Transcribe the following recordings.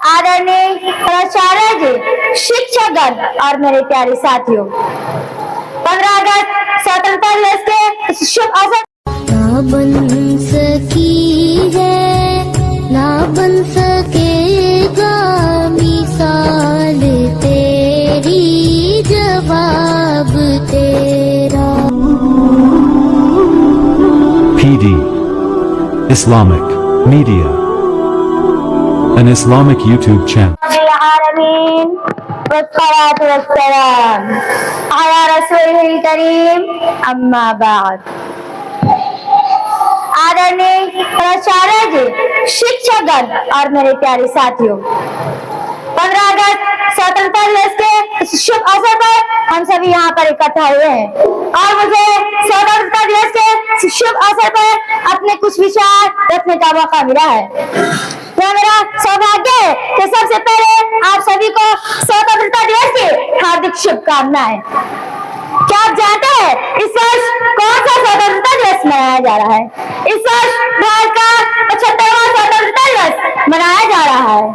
आदरणीय प्राचार्य जी, शिक्षकगण और मेरे प्यारे साथियों, 15 अगस्त स्वतंत्रता दिवस के शुभ अवसर ना बन सकी है, ना बन सकेगा मिसाल तेरी, जवाब तेरा। PD Islamic Media, an Islamic YouTube channel. आमीन वस्सलातु वस्सलाम अला रसूलिल करीम, अम्मा बाद। आदरणीय प्राचार्य जी, शिक्षकगण और मेरे प्यारे साथियों, 15 अगस्त स्वतंत्रता दिवस के शुभ अवसर पर हम सभी यहाँ पर इकट्ठा हुए हैं और मुझे स्वतंत्रता दिवस के शुभ अवसर पर अपने कुछ विचार रखने का मौका मिला है। यह मेरा सौभाग्य है कि सबसे पहले आप सभी को स्वतंत्रता दिवस की हार्दिक शुभकामनाएं। क्या आप जानते हैं इस वर्ष कौन सा स्वतंत्रता दिवस मनाया जा रहा है? इस वर्ष भारत का 75वां स्वतंत्रता दिवस मनाया जा रहा है।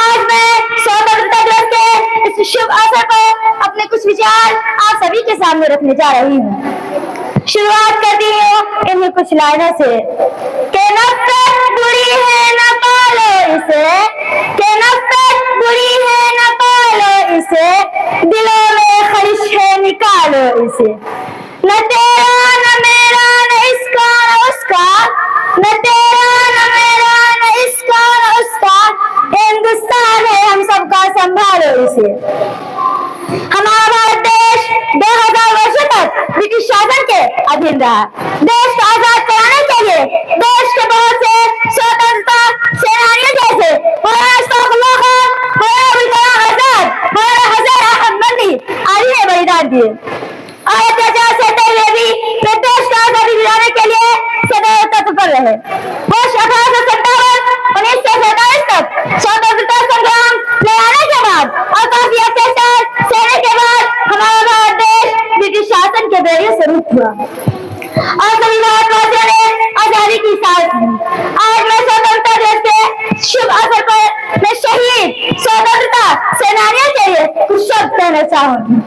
आज मैं स्वतंत्रता दिवस के इस शुभ अवसर पर अपने कुछ विचार आप सभी के सामने रखने जा रही हूँ। शुरुआत करती हूँ इन्हीं कुछ लाइनों से कि नफरत बुरी है न पालो इसे, कि नफरत बुरी है न पालो इसे, दिलों में खलिश है निकालो इसे। न तेरा न मेरा न इसका न उसका, न तेरा न मेरा न इसका न उसका, हिंदुस्तान है हम सबका, संभालो इसे। हमारा भारत देश 2000 वर्षों तक ब्रिटिश शासन के अधीन रहा। देश को आजाद कराने के लिए देश के बहुत से स्वतंत्रता सेनानियों जैसे मौलाना अशफाकुल्लाह खान, मौलाना अबुल कलाम आजाद, मौलाना हज़रत अहमद मंडी आदि ने बलिदान दिए और अत्याचार सहते हुए भी वे देश को आजादी दिलाने के लिए सदैव तत्पर रहे। वर्ष 1857 1947 तक स्वतंत्रता संग्राम लड़ाने के बाद और काफी अत्याचार सहने के बाद हमारा भारत देश ब्रिटिश शासन के बेड़े से मुक्त हुआ और सभी भारतवासियों ने आजादी की सांस ली। आज मैं स्वतंत्रता दिवस के शुभ अवसर पर मैं शहीद स्वतंत्रता सेनानियों के लिए कुछ शब्द कहना चाहूंगी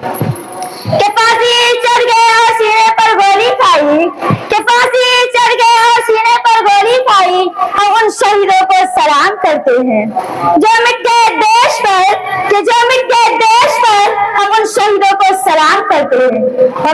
कि फांसी चढ़ गए और सीने पर गोली खाई, कि फांसी चढ़ गए और सीने पर गोली खाई, हम उन शहीदों को सलाम करते हैं जो